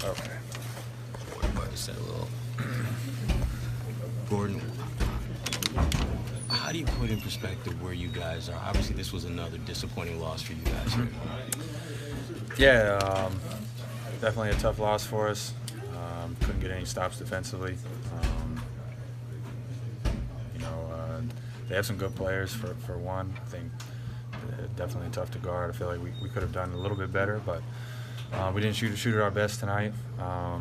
Okay. 45% little. Gordon, how do you put in perspective where you guys are? Obviously, this was another disappointing loss for you guys here. Yeah, definitely a tough loss for us. Couldn't get any stops defensively. They have some good players for one. I think definitely tough to guard. I feel like we could have done a little bit better, but we didn't shoot at our best tonight. I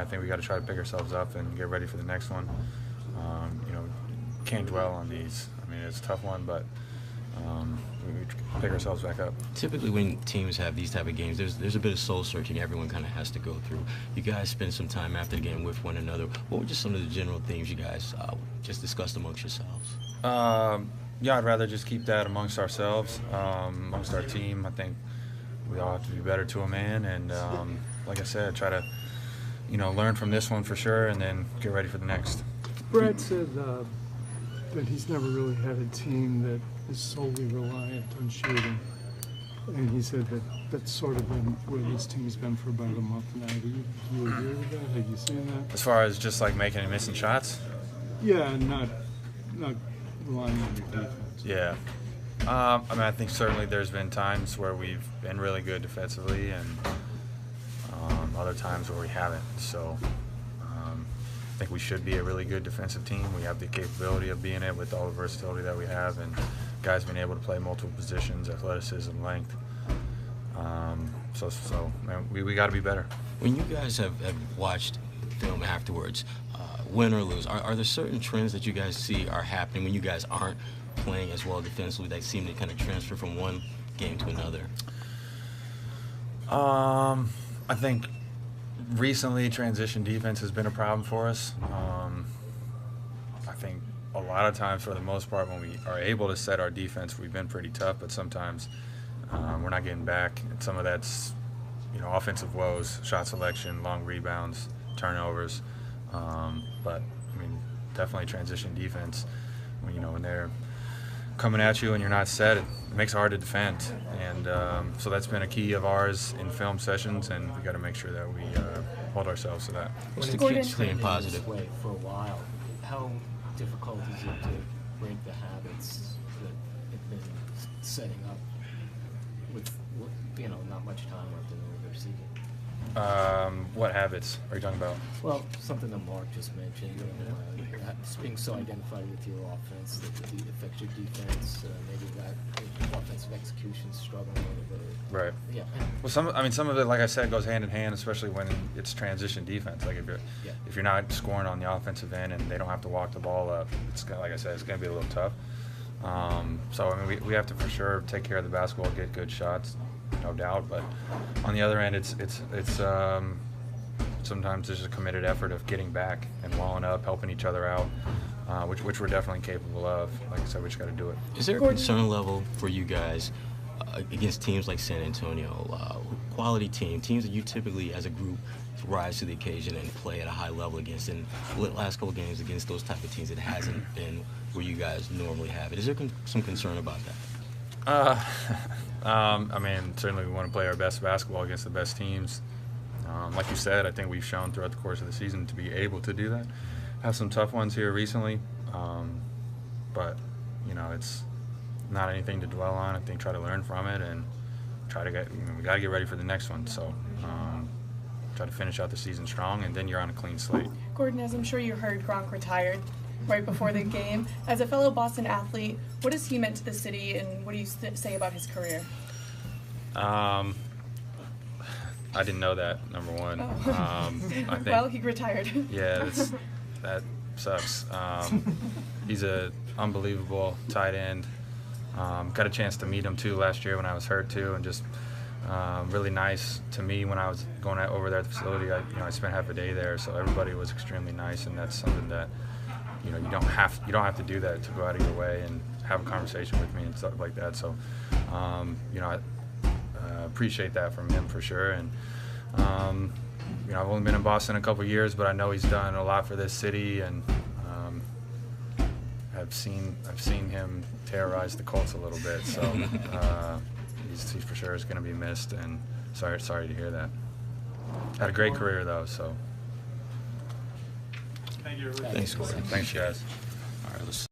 think we got to try to pick ourselves up and get ready for the next one. Can't dwell on these. I mean, it's a tough one, but we pick ourselves back up. Typically when teams have these type of games, there's a bit of soul searching everyone kind of has to go through. You guys spend some time after the game with one another. What were just some of the general things you guys just discussed amongst yourselves? I'd rather just keep that amongst ourselves, amongst our team. I think we all have to be better to a man, and like I said, try to learn from this one for sure, and then get ready for the next. Brad said that he's never really had a team that is solely reliant on shooting. And he said that that's sort of been where this team's been for about a month now. Do you agree with that? Have you seen that? As far as just like making and missing shots? Yeah, and not relying on your defense. Yeah. I think certainly there's been times where we've been really good defensively and other times where we haven't. So I think we should be a really good defensive team. We have the capability of being it with all the versatility that we have, and guys being able to play multiple positions, athleticism, length. We got to be better. When you guys have watched film afterwards, win or lose, are there certain trends that you guys see are happening when you guys aren't playing as well defensively that seem to kind of transfer from one game to another? I think recently transition defense has been a problem for us. I think a lot of times, for the most part, when we are able to set our defense, we've been pretty tough, but sometimes we're not getting back. And some of that's offensive woes, shot selection, long rebounds, turnovers. But definitely transition defense. When they're coming at you and you're not set, it makes it hard to defend. And so that's been a key of ours in film sessions, and we got to make sure that we hold ourselves to that. What's the Gordon, key to staying positive? Way for a while, how difficult is it to break the habits that have been setting up with not much time left in the regular season? What habits are you talking about? Well, something that Mark just mentioned, being so identified with your offense that it affects your defense. Maybe that offensive execution struggling a little bit. Right. Yeah. Well, some of it, like I said, goes hand in hand, especially when it's transition defense. Like if you're not scoring on the offensive end and they don't have to walk the ball up, it's like I said, it's going to be a little tough. We have to for sure take care of the basketball, get good shots, no doubt. But on the other end, it's sometimes there's a committed effort of getting back and walling up, helping each other out, which we're definitely capable of. Like I said, we just got to do it. Is there a concern level for you guys against teams like San Antonio, quality teams that you typically as a group rise to the occasion and play at a high level against? And the last couple games against those type of teams, it hasn't been where you guys normally have it. Is there some concern about that? Certainly we want to play our best basketball against the best teams. Like you said, I think we've shown throughout the course of the season to be able to do that. Have some tough ones here recently, but it's not anything to dwell on. I think try to learn from it and try to we got to get ready for the next one. So try to finish out the season strong, and then you're on a clean slate. Gordon, as I'm sure you heard, Gronk retired right before the game. As a fellow Boston athlete, what has he meant to the city, and what do you say about his career? I didn't know that, number one. Oh. I think, well, he retired. Yeah, that sucks. He's an unbelievable tight end. Got a chance to meet him, too, last year when I was hurt, too, and just really nice to me when I was going over there at the facility. I spent half a day there, so everybody was extremely nice, and that's something that you don't have to do that to go out of your way and have a conversation with me and stuff like that. So I appreciate that from him for sure. And I've only been in Boston a couple years, but I know he's done a lot for this city, and I've seen him terrorize the Colts a little bit. So he for sure is going to be missed, and sorry to hear that. Had a great career though, so Thanks, Gordon. thanks, guys. All right, let's